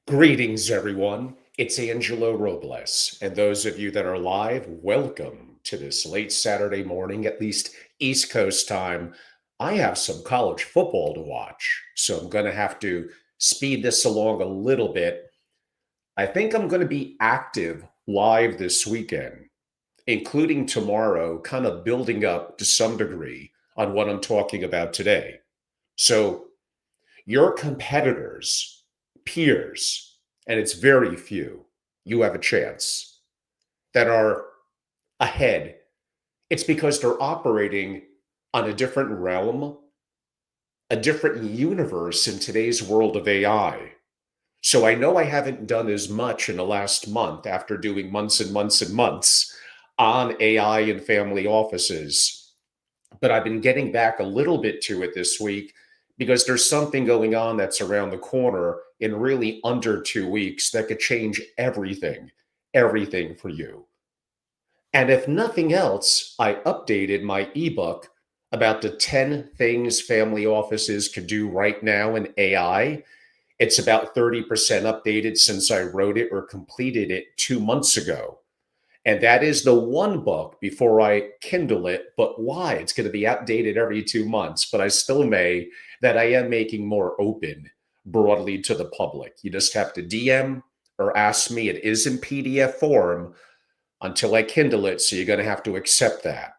Greetings, everyone. It's Angelo Robles. And those of you that are live, welcome to this late Saturday morning, at least East Coast time. I have some college football to watch, so I'm going to have to speed this along a little bit. I think I'm going to be active live this weekend, including tomorrow, kind of building up to some degree on what I'm talking about today. So, your competitors, peers, and it's very few, you have a chance, that are ahead. It's because they're operating on a different realm, a different universe in today's world of AI. So I know I haven't done as much in the last month after doing months and months and months on AI and family offices, but I've been getting back a little bit to it this week because there's something going on that's around the corner in really under 2 weeks that could change everything for you. And if nothing else, I updated my ebook about the 10 things family offices could do right now in AI. It's about 30% updated since I wrote it or completed it 2 months ago. And that is the one book before I Kindle it. But why? It's going to be outdated every 2 months, but I still may, that I am making more open broadly to the public. You just have to DM or ask me. It is in PDF form until I Kindle it. So you're going to have to accept that.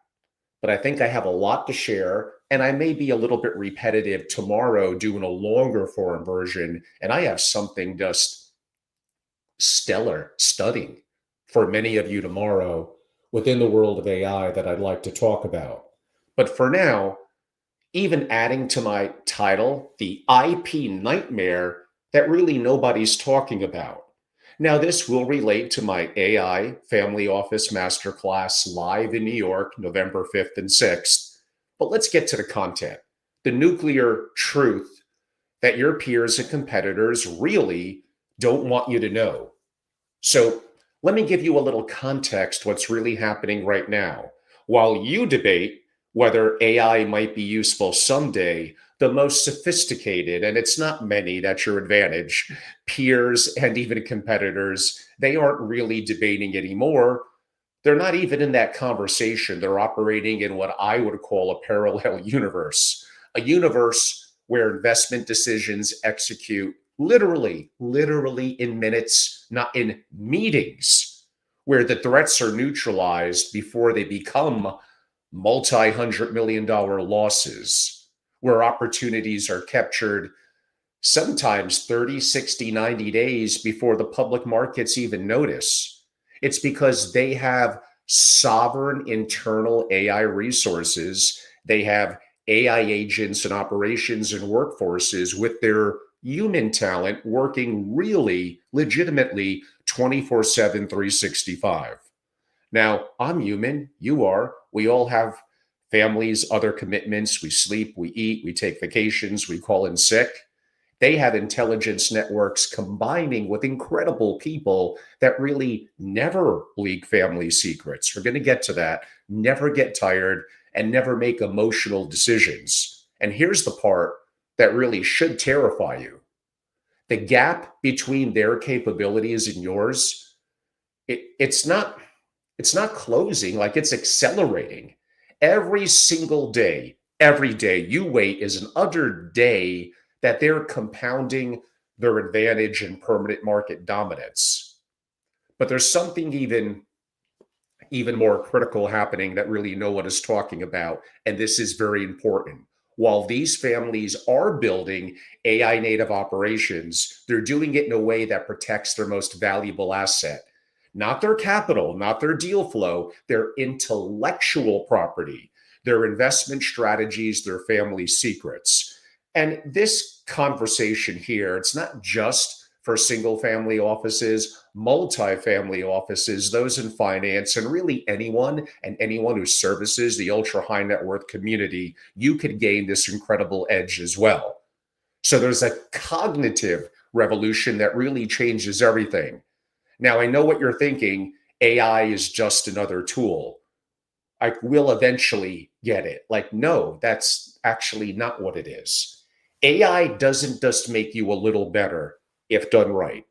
But I think I have a lot to share. And I may be a little bit repetitive tomorrow doing a longer form version. And I have something just stellar, stunning for many of you tomorrow within the world of AI that I'd like to talk about. But for now, even adding to my title, the IP nightmare that really nobody's talking about. Now, this will relate to my AI Family Office Masterclass live in New York, November 5th and 6th. But let's get to the content. The nuclear truth that your peers and competitors really don't want you to know. So let me give you a little context what's really happening right now. While you debate whether AI might be useful someday, the most sophisticated, and it's not many, that's your advantage, peers and even competitors, they aren't really debating anymore. They're not even in that conversation. They're operating in what I would call a parallel universe, a universe where investment decisions execute literally in minutes, not in meetings, where the threats are neutralized before they become multi-$100 million losses, where opportunities are captured sometimes 30, 60, 90 days before the public markets even notice. It's because they have sovereign internal AI resources. They have AI agents and operations and workforces with their human talent working really legitimately 24/7, 365. Now, I'm human, you are. We all have families, other commitments. We sleep, we eat, we take vacations, we call in sick. They have intelligence networks combining with incredible people that really never leak family secrets. We're going to get to that. Never get tired and never make emotional decisions. And here's the part that really should terrify you. The gap between their capabilities and yours, it's not closing, like it's accelerating. Every day you wait is another day that they're compounding their advantage in permanent market dominance. But there's something even more critical happening that really no one is talking about, and this is very important. While these families are building AI native operations, they're doing it in a way that protects their most valuable asset, not their capital, not their deal flow, their intellectual property, their investment strategies, their family secrets. And this conversation here, it's not just for single family offices, multi-family offices, those in finance, and really anyone who services the ultra high net worth community, you could gain this incredible edge as well. So there's a cognitive revolution that really changes everything. Now, I know what you're thinking. AI is just another tool. I will eventually get it. Like, no, that's actually not what it is. AI doesn't just make you a little better if done right.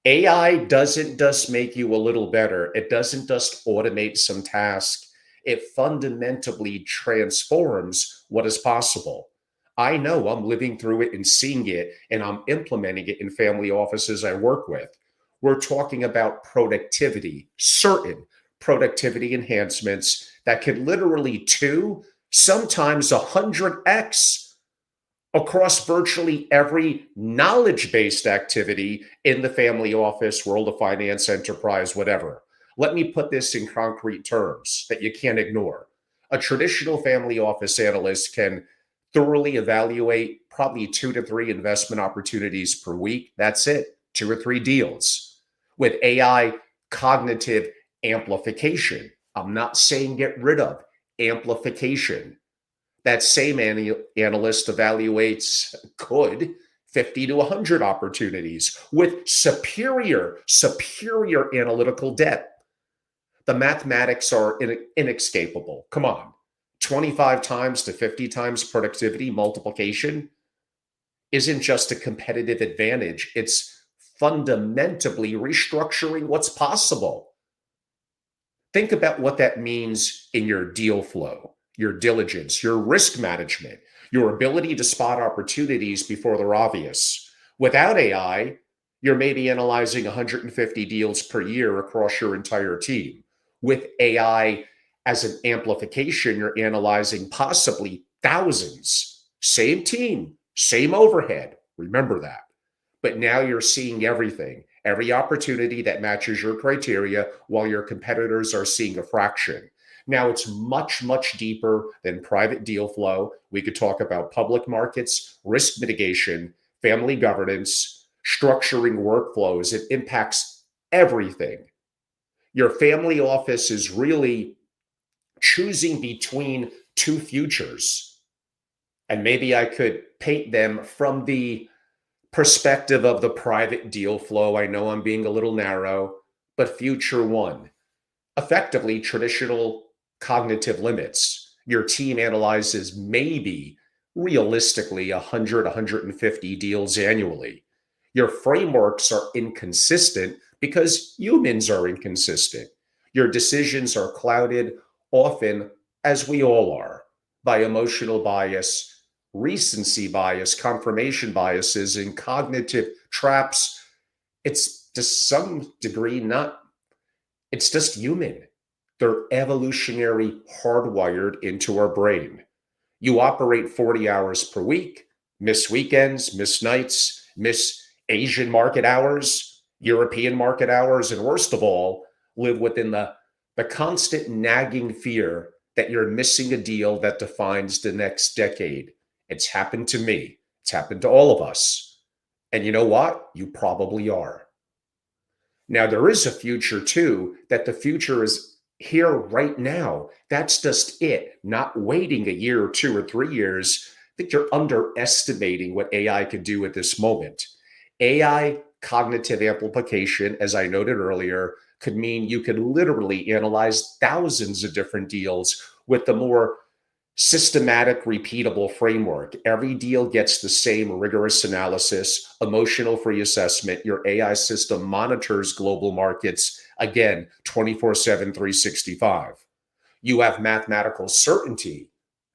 AI doesn't just make you a little better. It doesn't just automate some task. It fundamentally transforms what is possible. I know I'm living through it and seeing it, and I'm implementing it in family offices I work with. We're talking about productivity, certain productivity enhancements that could literally sometimes 100x across virtually every knowledge based activity in the family office, world of finance, enterprise, whatever. Let me put this in concrete terms that you can't ignore. A traditional family office analyst can thoroughly evaluate probably 2 to 3 investment opportunities per week. That's it, 2 or 3 deals. With AI cognitive amplification, I'm not saying get rid of amplification. That same analyst evaluates could 50 to 100 opportunities with superior analytical depth. The mathematics are inescapable. Come on. 25 times to 50 times productivity multiplication isn't just a competitive advantage, it's fundamentally restructuring what's possible. Think about what that means in your deal flow, your diligence, your risk management, your ability to spot opportunities before they're obvious. Without AI, you're maybe analyzing 150 deals per year across your entire team. With AI as an amplification, you're analyzing possibly thousands. Same team, same overhead. Remember that. But now you're seeing everything, every opportunity that matches your criteria, while your competitors are seeing a fraction. Now it's much, much deeper than private deal flow. We could talk about public markets, risk mitigation, family governance, structuring workflows. It impacts everything. Your family office is really choosing between two futures. And maybe I could paint them from the perspective of the private deal flow. I know I'm being a little narrow, but future one, effectively traditional cognitive limits. Your team analyzes maybe realistically 100, 150 deals annually. Your frameworks are inconsistent because humans are inconsistent. Your decisions are clouded often, as we all are, by emotional bias, recency bias, confirmation biases, and cognitive traps. It's to some degree not, it's just human. They're evolutionary hardwired into our brain. You operate 40 hours per week, miss weekends, miss nights, miss Asian market hours, European market hours, and worst of all, live within the constant nagging fear that you're missing a deal that defines the next decade. It's happened to me. It's happened to all of us. And you know what? You probably are. Now, there is a future too, that the future is here right now. That's just it, not waiting a year or 2 or 3 years. I think you're underestimating what AI could do at this moment. AI cognitive amplification, as I noted earlier, could mean you could literally analyze thousands of different deals with the more systematic, repeatable framework. Every deal gets the same rigorous analysis, emotional free assessment. Your AI system monitors global markets, again, 24/7, 365. You have mathematical certainty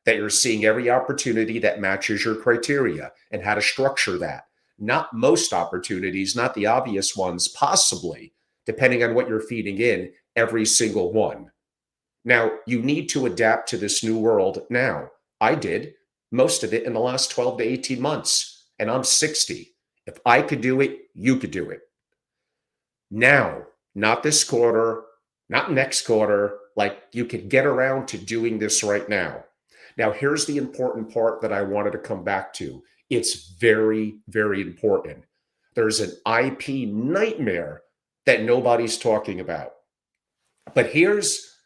that you're seeing every opportunity that matches your criteria and how to structure that. Not most opportunities, not the obvious ones, possibly, depending on what you're feeding in, every single one. Now, you need to adapt to this new world now. I did most of it in the last 12 to 18 months, and I'm 60. If I could do it, you could do it. Now, not this quarter, not next quarter, like you could get around to doing this right now. Now, here's the important part that I wanted to come back to. It's very, very important. There's an IP nightmare that nobody's talking about. But here's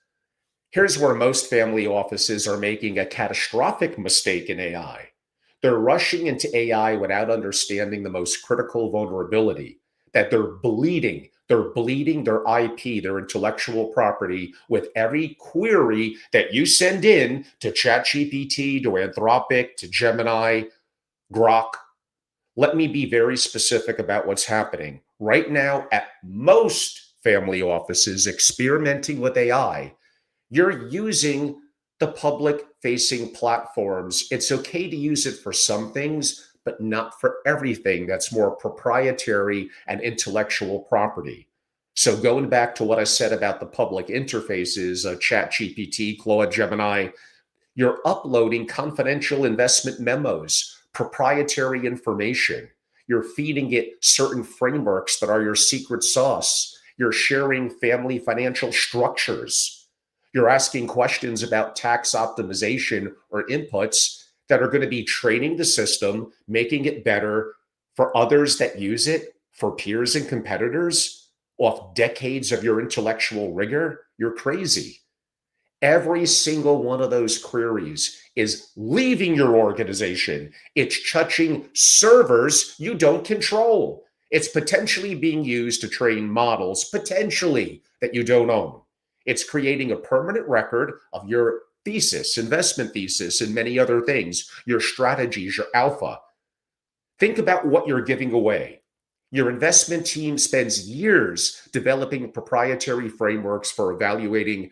where most family offices are making a catastrophic mistake in AI. They're rushing into AI without understanding the most critical vulnerability, that they're bleeding their IP, their intellectual property, with every query that you send in to ChatGPT, to Anthropic, to Gemini, Grok. Let me be very specific about what's happening. Right now, at most family offices experimenting with AI, you're using the public facing platforms. It's okay to use it for some things, but not for everything that's more proprietary and intellectual property. So, going back to what I said about the public interfaces, ChatGPT, Claude, Gemini, you're uploading confidential investment memos, proprietary information. You're feeding it certain frameworks that are your secret sauce. You're sharing family financial structures. You're asking questions about tax optimization or inputs that are going to be training the system, making it better for others that use it, for peers and competitors, off decades of your intellectual rigor. You're crazy. Every single one of those queries is leaving your organization. It's touching servers you don't control. It's potentially being used to train models, potentially, that you don't own. It's creating a permanent record of your thesis, investment thesis, and many other things, your strategies, your alpha. Think about what you're giving away. Your investment team spends years developing proprietary frameworks for evaluating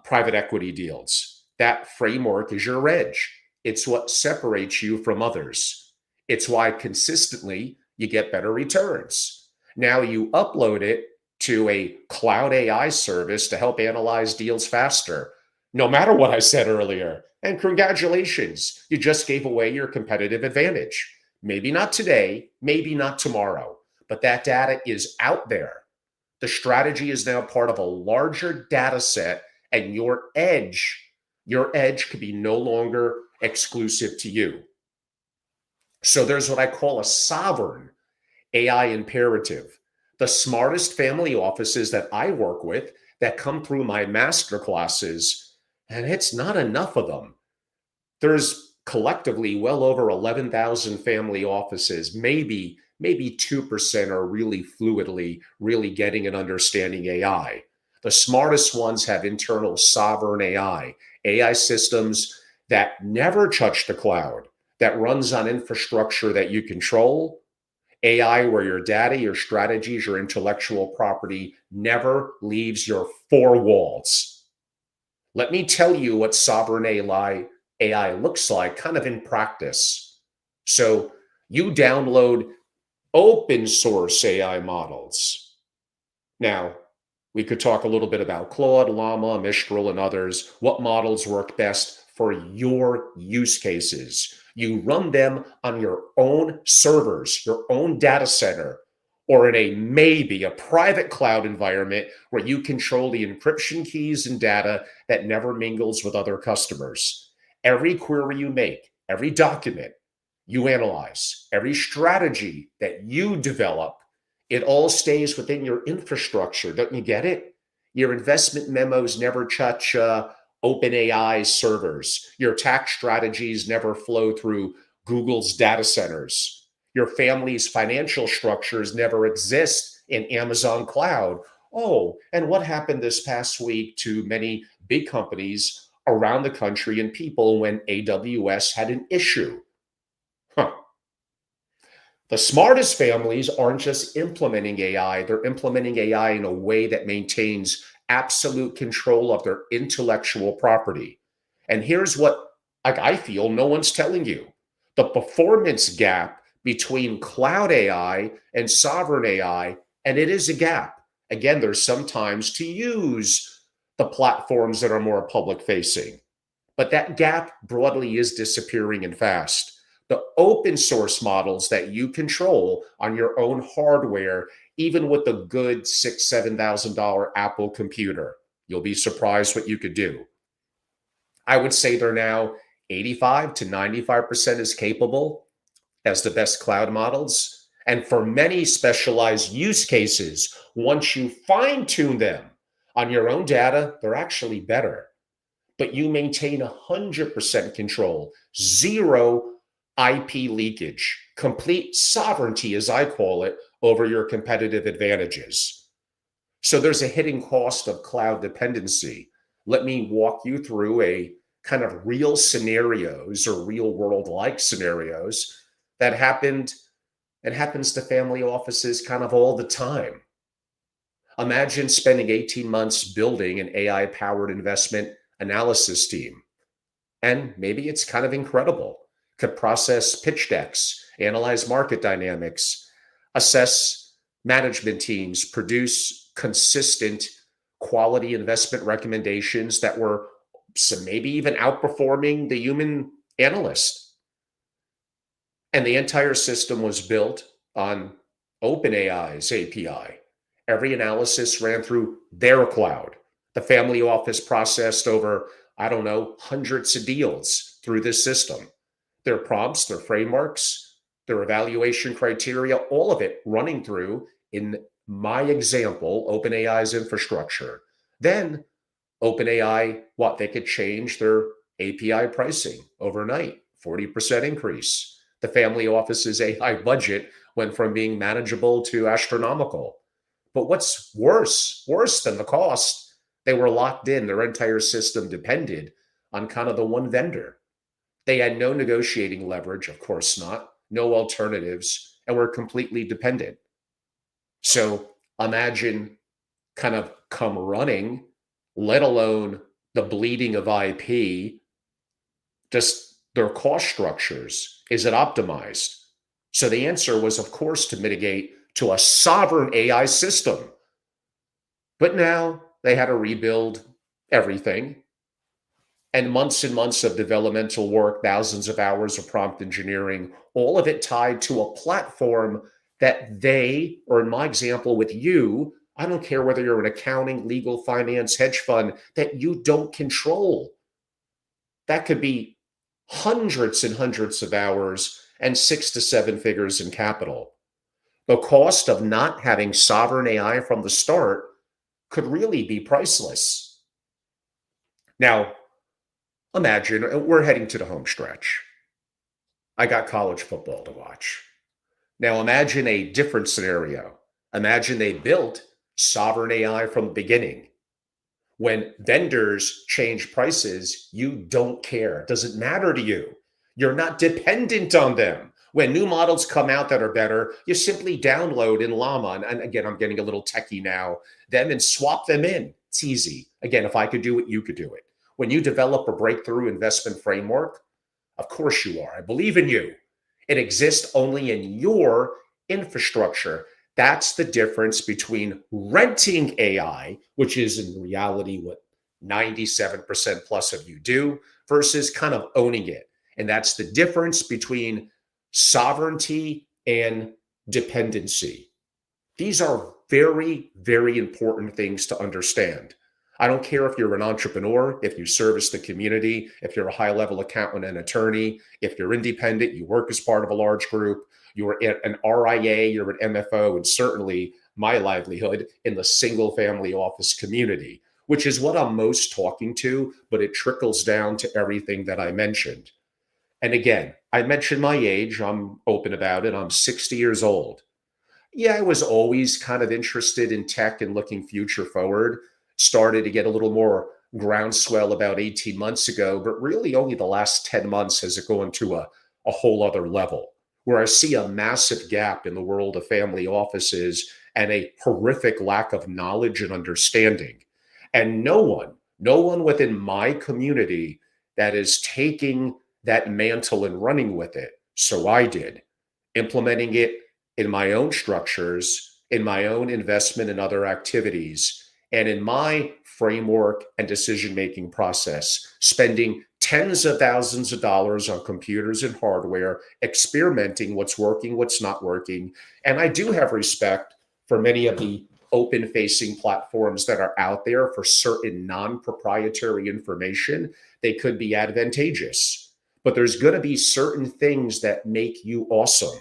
private equity deals. That framework is your edge. It's what separates you from others. It's why consistently you get better returns. Now you upload it to a cloud AI service to help analyze deals faster, no matter what I said earlier. And congratulations, you just gave away your competitive advantage. Maybe not today, maybe not tomorrow, but that data is out there. The strategy is now part of a larger data set, and your edge could be no longer exclusive to you. So there's what I call a sovereign AI imperative. The smartest family offices that I work with that come through my master classes, and it's not enough of them. There's collectively well over 11,000 family offices. Maybe 2% are really fluidly really getting and understanding AI. The smartest ones have internal sovereign AI systems that never touch the cloud, that runs on infrastructure that you control, AI where your data, your strategies, your intellectual property never leaves your four walls. Let me tell you what sovereign AI looks like kind of in practice. So you download open source AI models. Now, we could talk a little bit about Claude, Llama, Mistral, and others. What models work best for your use cases? You run them on your own servers, your own data center, or in maybe a private cloud environment where you control the encryption keys and data that never mingles with other customers. Every query you make, every document you analyze, every strategy that you develop, it all stays within your infrastructure. Don't you get it? Your investment memos never touch OpenAI's servers. Your tax strategies never flow through Google's data centers. Your family's financial structures never exist in Amazon cloud. Oh, and what happened this past week to many big companies around the country and people when AWS had an issue? Huh. The smartest families aren't just implementing AI, they're implementing AI in a way that maintains absolute control of their intellectual property. And here's what I feel no one's telling you. The performance gap between cloud AI and sovereign AI, and it is a gap. Again, there's sometimes to use the platforms that are more public facing, but that gap broadly is disappearing and fast. The open source models that you control on your own hardware, even with a good $7,000 Apple computer, you'll be surprised what you could do. I would say they're now 85 to 95% as capable as the best cloud models. And for many specialized use cases, once you fine tune them on your own data, they're actually better. But you maintain 100% control, zero IP leakage, complete sovereignty, as I call it, over your competitive advantages. So there's a hidden cost of cloud dependency. Let me walk you through a kind of real scenarios or real world like scenarios That happened and happens to family offices kind of all the time. Imagine spending 18 months building an AI powered investment analysis team. And maybe it's kind of incredible. Could process pitch decks, analyze market dynamics, assess management teams, produce consistent quality investment recommendations that were maybe even outperforming the human analyst. And the entire system was built on OpenAI's API. Every analysis ran through their cloud. The family office processed over, I don't know, hundreds of deals through this system. Their prompts, their frameworks, their evaluation criteria, all of it running through, in my example, OpenAI's infrastructure. Then OpenAI, what, they could change their API pricing overnight, 40% increase. The family office's AI budget went from being manageable to astronomical. But what's worse than the cost, they were locked in. Their entire system depended on kind of the one vendor. They had no negotiating leverage, of course not, no alternatives, and were completely dependent. So imagine kind of come running, let alone the bleeding of IP, just their cost structures. Is it optimized? So the answer was, of course, to mitigate to a sovereign AI system. But now they had to rebuild everything. And months of developmental work, thousands of hours of prompt engineering, all of it tied to a platform that they, or in my example with you, I don't care whether you're an accounting, legal, finance, hedge fund, that you don't control. That could be hundreds and hundreds of hours and 6 to 7 figures in capital. The cost of not having sovereign AI from the start could really be priceless. Now, imagine we're heading to the home stretch. I got college football to watch. Now, imagine a different scenario. Imagine they built sovereign AI from the beginning. When vendors change prices, you don't care. It doesn't matter to you. You're not dependent on them. When new models come out that are better, you simply download in Llama, and again, I'm getting a little techie now, them and swap them in. It's easy. Again, if I could do it, you could do it. When you develop a breakthrough investment framework, of course you are. I believe in you. It exists only in your infrastructure. That's the difference between renting AI, which is in reality what 97% plus of you do, versus kind of owning it. And that's the difference between sovereignty and dependency. These are very, very important things to understand. I don't care if you're an entrepreneur, if you service the community, if you're a high level accountant and attorney, if you're independent, you work as part of a large group, you're an RIA, you're an MFO, and certainly my livelihood in the single family office community, which is what I'm most talking to, but it trickles down to everything that I mentioned. And again, I mentioned my age. I'm open about it. I'm 60 years old. Yeah, I was always kind of interested in tech and looking future forward. Started to get a little more groundswell about 18 months ago, but really only the last 10 months has it gone to a whole other level where I see a massive gap in the world of family offices and a horrific lack of knowledge and understanding. And no one within my community that is taking that mantle and running with it. So I did, implementing it in my own structures, in my own investment and other activities, and in my framework and decision-making process, spending tens of thousands of dollars on computers and hardware, experimenting what's working, what's not working. And I do have respect for many of the open-facing platforms that are out there for certain non-proprietary information. They could be advantageous, but there's going to be certain things that make you awesome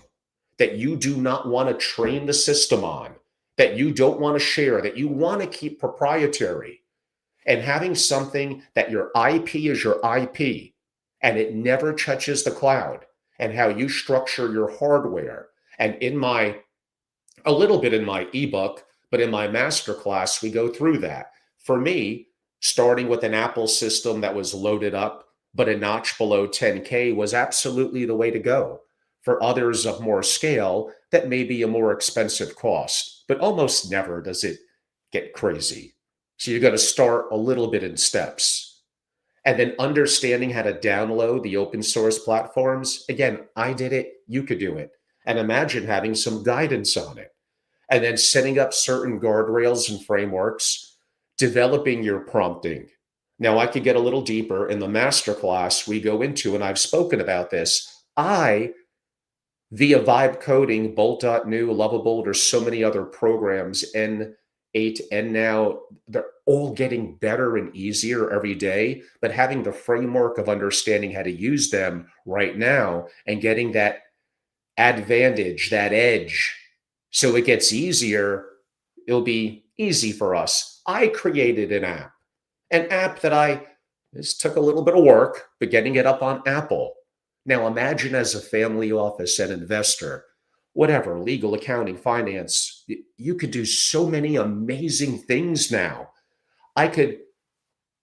that you do not want to train the system on, that you don't want to share, that you want to keep proprietary. And having something that your IP is your IP and it never touches the cloud, and how you structure your hardware. And a little bit in my ebook, but in my masterclass, we go through that. For me, starting with an Apple system that was loaded up, but a notch below 10K was absolutely the way to go. For others of more scale, that may be a more expensive cost, but almost never does it get crazy. So you got to start a little bit in steps. And then understanding how to download the open source platforms. Again, I did it, you could do it. And imagine having some guidance on it. And then setting up certain guardrails and frameworks, developing your prompting. Now, I could get a little deeper in the masterclass we go into, and I've spoken about this. Via Vibe Coding, Bolt.new, Lovable, there's so many other programs, N8, and now they're all getting better and easier every day. But having the framework of understanding how to use them right now and getting that advantage, that edge, so it gets easier, it'll be easy for us. I created an app this took a little bit of work, but getting it up on Apple. Now imagine as a family office and investor, whatever, legal, accounting, finance, you could do so many amazing things now. I could,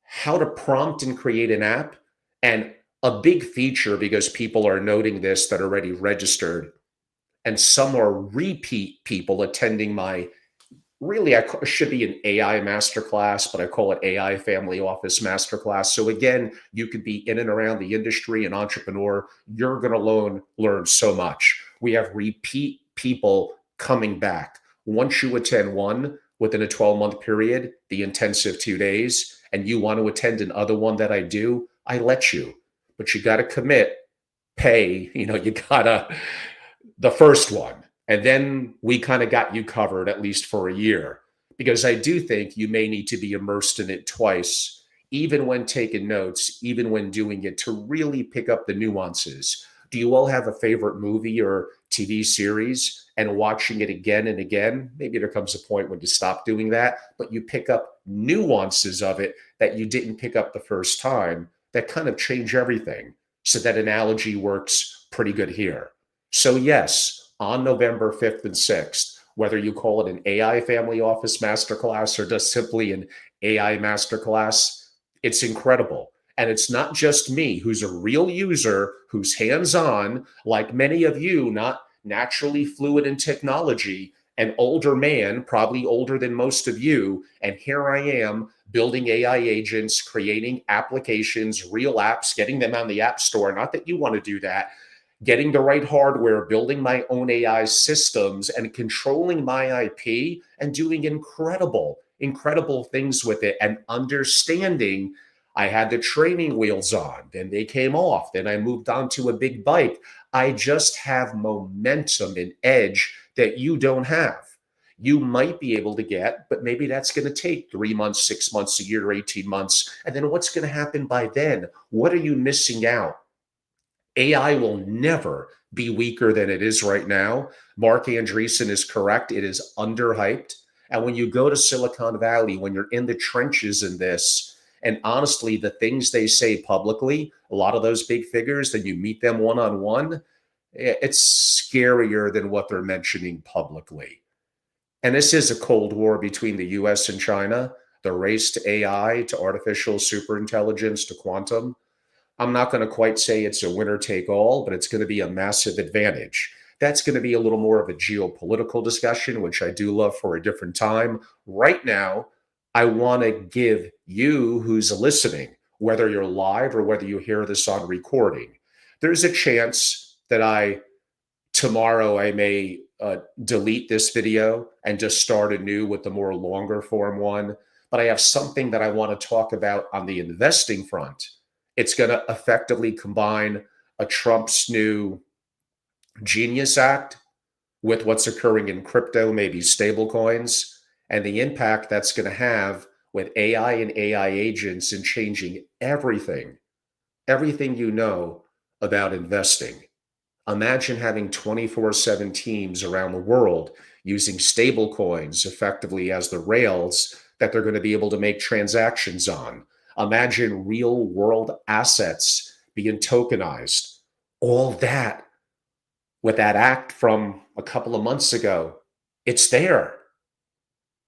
how to prompt and create an app, and a big feature because people are noting this that are already registered, and some are repeat people attending my, really, I should be an AI masterclass, but I call it AI Family Office Masterclass. So again, you could be in and around the industry, an entrepreneur. You're going to learn so much. We have repeat people coming back. Once you attend one within a 12-month period, the intensive 2 days, and you want to attend another one that I do, I let you. But you got to commit, pay, you got to, the first one. And then we kind of got you covered, at least for a year, because I do think you may need to be immersed in it twice, even when taking notes, even when doing it, to really pick up the nuances. Do you all have a favorite movie or TV series, and watching it again and again? Maybe there comes a point when you stop doing that, but you pick up nuances of it that you didn't pick up the first time that kind of change everything. So that analogy works pretty good here. So yes, on November 5th and 6th, whether you call it an AI Family Office Masterclass or just simply an AI Masterclass, it's incredible. And it's not just me, who's a real user, who's hands-on, like many of you, not naturally fluid in technology, an older man, probably older than most of you. And here I am building AI agents, creating applications, real apps, getting them on the App Store. Not that you want to do that, getting the right hardware, building my own AI systems, and controlling my IP, and doing incredible things with it, and understanding I had the training wheels on, then they came off, then I moved on to a big bike. I just have momentum and edge that you don't have. You might be able to get, but maybe that's going to take 3 months, 6 months, a year, 18 months. And then what's going to happen by then? What are you missing out? AI will never be weaker than it is right now. Mark Andreessen is correct. It is underhyped. And when you go to Silicon Valley, when you're in the trenches in this, and honestly, the things they say publicly, a lot of those big figures, then you meet them one-on-one, it's scarier than what they're mentioning publicly. And this is a Cold War between the US and China, the race to AI, to artificial superintelligence, to quantum. I'm not going to quite say it's a winner take all, but it's going to be a massive advantage. That's going to be a little more of a geopolitical discussion, which I do love for a different time. Right now, I want to give you who's listening, whether you're live or whether you hear this on recording, there's a chance that tomorrow I may delete this video and just start anew with the more longer form one. But I have something that I want to talk about on the investing front. It's going to effectively combine a Trump's new Genius Act with what's occurring in crypto, maybe stable coins, and the impact that's going to have with AI and AI agents in changing everything you know about investing. Imagine having 24/7 teams around the world using stable coins effectively as the rails that they're going to be able to make transactions on. Imagine real world assets being tokenized. All that with that act from a couple of months ago, it's there.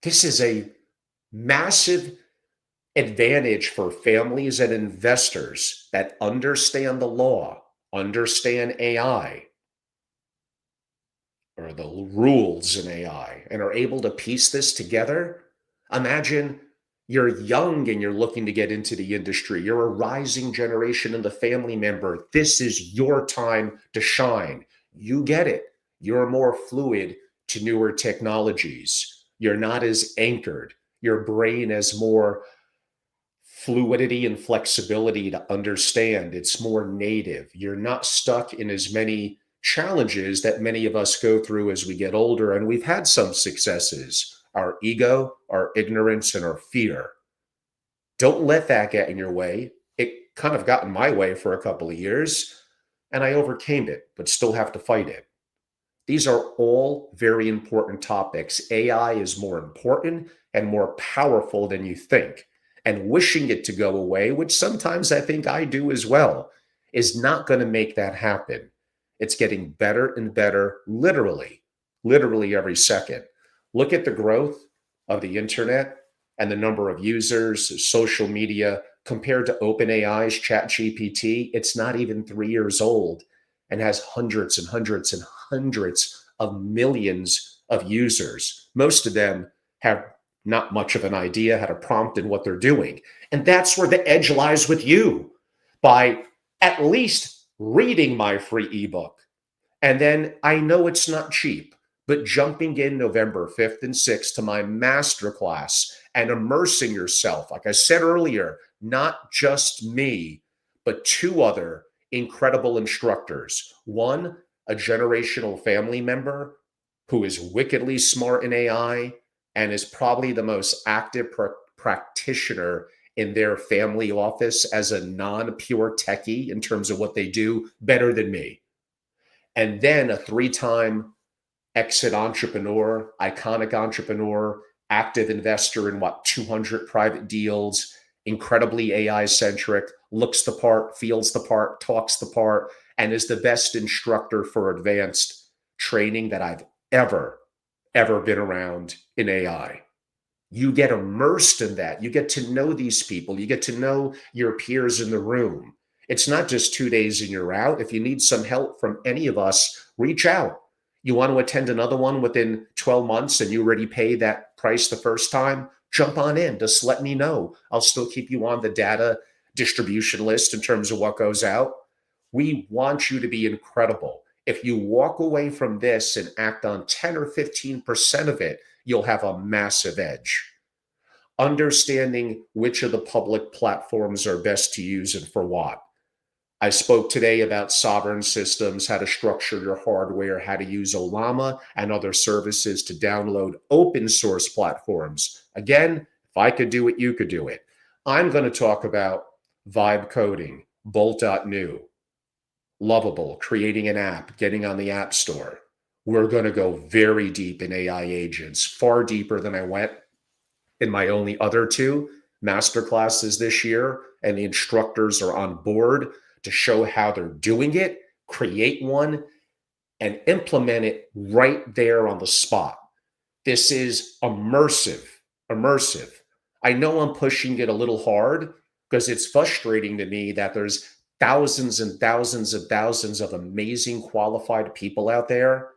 This is a massive advantage for families and investors that understand the law, understand AI, or the rules in AI and are able to piece this together, imagine you're young and you're looking to get into the industry. You're a rising generation and the family member. This is your time to shine. You get it. You're more fluid to newer technologies. You're not as anchored. Your brain has more fluidity and flexibility to understand. It's more native. You're not stuck in as many challenges that many of us go through as we get older. And we've had some successes: our ego, our ignorance, and our fear. Don't let that get in your way. It kind of got in my way for a couple of years, and I overcame it, but still have to fight it. These are all very important topics. AI is more important and more powerful than you think. And wishing it to go away, which sometimes I think I do as well, is not going to make that happen. It's getting better and better, literally every second. Look at the growth of the internet and the number of users, social media, compared to OpenAI's ChatGPT. It's not even 3 years old and has hundreds and hundreds and hundreds of millions of users. Most of them have not much of an idea how to prompt and what they're doing. And that's where the edge lies with you, by at least reading my free ebook. And then I know it's not cheap, but jumping in November 5th and 6th to my masterclass and immersing yourself, like I said earlier, not just me, but two other incredible instructors. One, a generational family member who is wickedly smart in AI and is probably the most active practitioner in their family office as a non-pure techie in terms of what they do, better than me. And then a three-time exit entrepreneur, iconic entrepreneur, active investor in 200 private deals, incredibly AI centric, looks the part, feels the part, talks the part, and is the best instructor for advanced training that I've ever been around in AI. You get immersed in that. You get to know these people. You get to know your peers in the room. It's not just 2 days and you're out. If you need some help from any of us, reach out. You want to attend another one within 12 months and you already paid that price the first time? Jump on in. Just let me know. I'll still keep you on the data distribution list in terms of what goes out. We want you to be incredible. If you walk away from this and act on 10 or 15% of it, you'll have a massive edge. Understanding which of the public platforms are best to use and for what. I spoke today about sovereign systems, how to structure your hardware, how to use Olama and other services to download open source platforms. Again, if I could do it, you could do it. I'm going to talk about vibe coding, Bolt.new, Lovable, creating an app, getting on the App Store. We're going to go very deep in AI agents, far deeper than I went in my only other two masterclasses this year. And the instructors are on board to show how they're doing it, create one, and implement it right there on the spot. This is immersive. I know I'm pushing it a little hard because it's frustrating to me that there's thousands and thousands and thousands of amazing qualified people out there,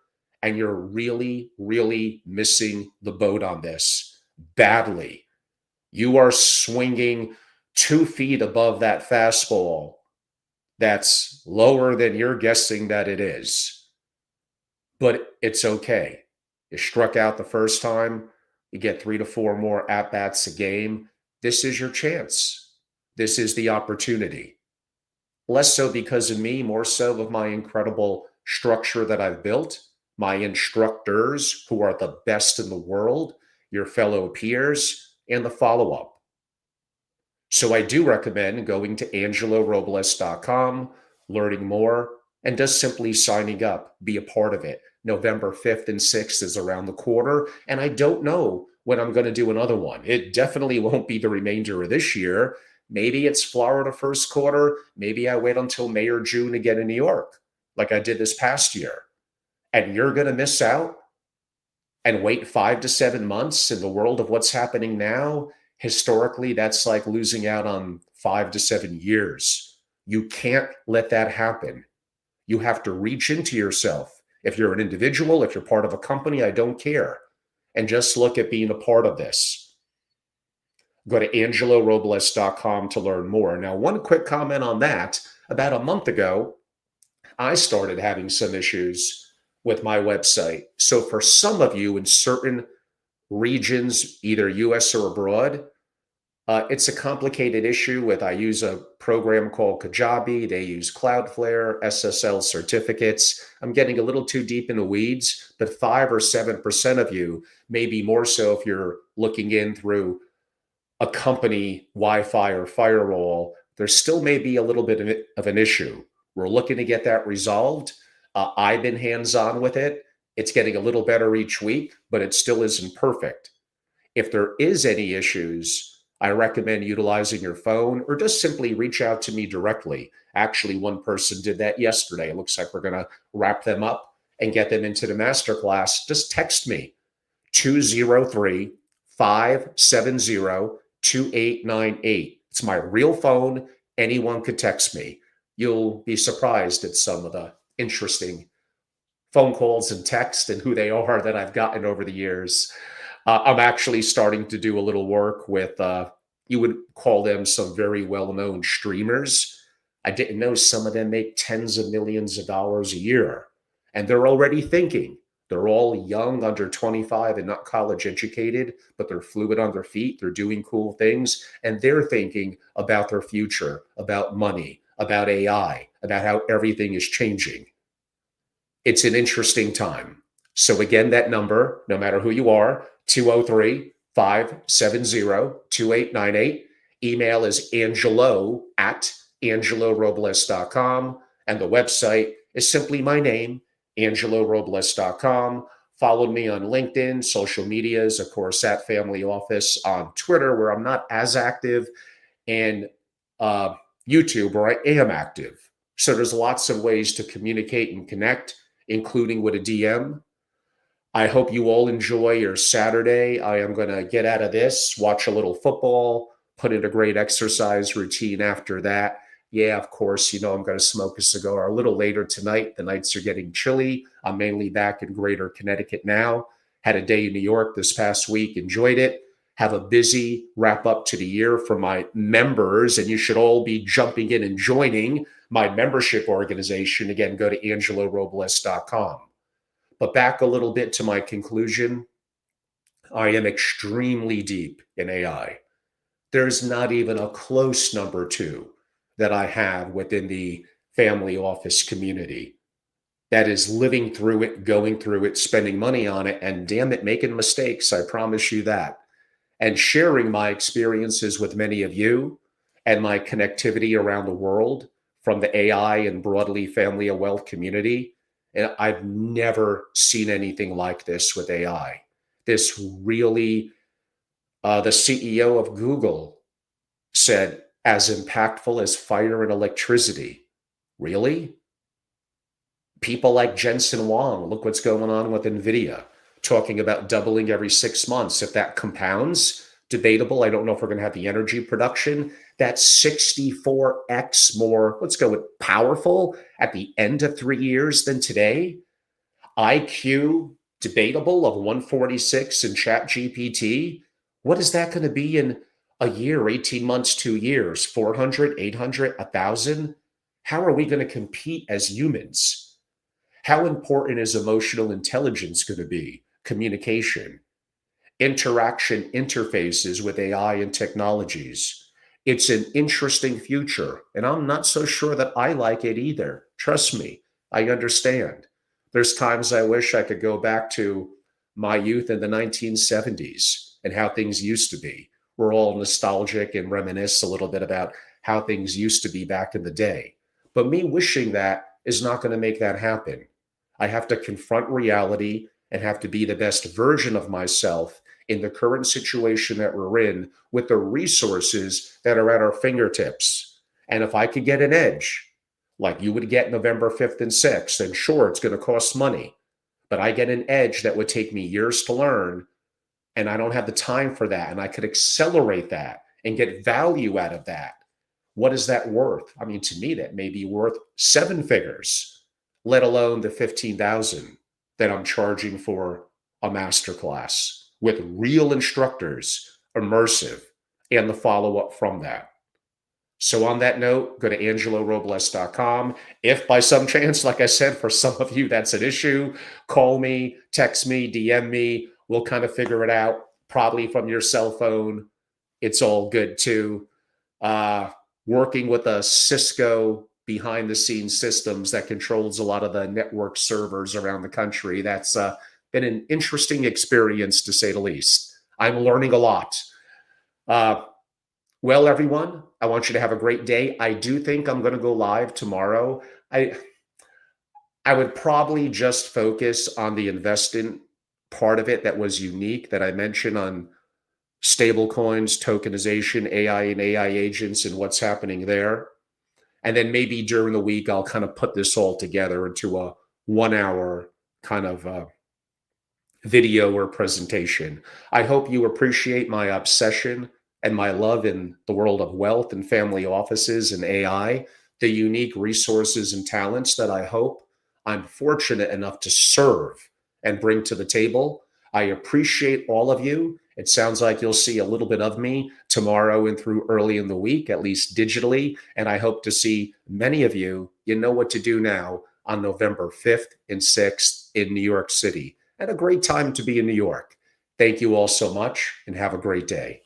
and you're really missing the boat on this badly. You are swinging 2 feet above that fastball that's lower than you're guessing that it is. But it's okay. You struck out the first time, you get 3 to 4 more at-bats a game. This is your chance. This is the opportunity. Less so because of me, more so of my incredible structure that I've built, my instructors who are the best in the world, your fellow peers, and the follow-up. So I do recommend going to angelorobles.com, learning more, and just simply signing up, be a part of it. November 5th and 6th is around the corner, and I don't know when I'm going to do another one. It definitely won't be the remainder of this year. Maybe it's Florida first quarter. Maybe I wait until May or June again in New York, like I did this past year. And you're going to miss out and wait 5 to 7 months in the world of what's happening now. Historically, that's like losing out on 5 to 7 years. You can't let that happen. You have to reach into yourself. If you're an individual, if you're part of a company, I don't care. And just look at being a part of this. Go to angelorobles.com to learn more. Now, one quick comment on that. About a month ago, I started having some issues with my website. So for some of you in certain regions, either US or abroad, it's a complicated issue with, I use a program called Kajabi. They use Cloudflare, SSL certificates. I'm getting a little too deep in the weeds, but 5 or 7% of you, maybe more so if you're looking in through a company Wi-Fi or firewall, there still may be a little bit of an issue. We're looking to get that resolved. I've been hands-on with it. It's getting a little better each week, but it still isn't perfect. If there is any issues, I recommend utilizing your phone or just simply reach out to me directly. Actually, one person did that yesterday. It looks like we're going to wrap them up and get them into the masterclass. Just text me 203-570-2898. It's my real phone. Anyone could text me. You'll be surprised at some of the interesting phone calls and text and who they are that I've gotten over the years. I'm actually starting to do a little work with, you would call them some very well-known streamers. I didn't know some of them make tens of millions of dollars a year. And they're already thinking. They're all young, under 25 and not college educated, but they're fluid on their feet. They're doing cool things. And they're thinking about their future, about money, about AI, about how everything is changing. It's an interesting time. So again, that number, no matter who you are, 203-570-2898. Email is angelo@angelorobles.com. And the website is simply my name, angelorobles.com. Follow me on LinkedIn, social medias, of course, at Family Office, on Twitter, where I'm not as active, and YouTube, where I am active. So there's lots of ways to communicate and connect, including with a DM. I hope you all enjoy your Saturday. I am going to get out of this, watch a little football, put in a great exercise routine after that. Yeah, of course, I'm going to smoke a cigar a little later tonight. The nights are getting chilly. I'm mainly back in greater Connecticut now. Had a day in New York this past week, enjoyed it. Have a busy wrap up to the year for my members, and you should all be jumping in and joining my membership organization. Again, go to angelorobles.com. But back a little bit to my conclusion, I am extremely deep in AI. There's not even a close number two that I have within the family office community that is living through it, going through it, spending money on it, and damn it, making mistakes. I promise you that. And sharing my experiences with many of you and my connectivity around the world from the AI and broadly family of wealth community. And I've never seen anything like this with AI. This really, the CEO of Google said, as impactful as fire and electricity. Really? People like Jensen Huang, look what's going on with NVIDIA, talking about doubling every 6 months. If that compounds, debatable. I don't know if we're going to have the energy production. That's 64x more, let's go with powerful at the end of 3 years than today. IQ, debatable, of 146 in ChatGPT. What is that going to be in a year, 18 months, 2 years? 400, 800, 1,000? How are we going to compete as humans? How important is emotional intelligence going to be? Communication, interaction interfaces with AI and technologies. It's an interesting future, and I'm not so sure that I like it either. Trust me, I understand. There's times I wish I could go back to my youth in the 1970s and how things used to be. We're all nostalgic and reminisce a little bit about how things used to be back in the day. But me wishing that is not going to make that happen. I have to confront reality and have to be the best version of myself in the current situation that we're in with the resources that are at our fingertips. And if I could get an edge, like you would get November 5th and 6th, and sure, it's going to cost money, but I get an edge that would take me years to learn, and I don't have the time for that, and I could accelerate that and get value out of that. What is that worth? I mean, to me, that may be worth 7 figures. let alone the 15,000 that I'm charging for a masterclass with real instructors, immersive, and the follow-up from that. So on that note, go to angelorobles.com. If by some chance, like I said, for some of you that's an issue, call me, text me, DM me. We'll kind of figure it out, probably from your cell phone. It's all good too. Working with a Cisco behind the scenes systems that controls a lot of the network servers around the country. That's been an interesting experience, to say the least. I'm learning a lot. Well, everyone, I want you to have a great day. I do think I'm going to go live tomorrow. I I would probably just focus on the investing part of it that was unique that I mentioned on stable coins, tokenization, AI and AI agents, and what's happening there. And then maybe during the week, I'll kind of put this all together into a 1 hour kind of video or presentation. I hope you appreciate my obsession and my love in the world of wealth and family offices and AI, the unique resources and talents that I hope I'm fortunate enough to serve and bring to the table. I appreciate all of you. It sounds like you'll see a little bit of me tomorrow and through early in the week, at least digitally. And I hope to see many of you. You know what to do now on November 5th and 6th in New York City. And a great time to be in New York. Thank you all so much and have a great day.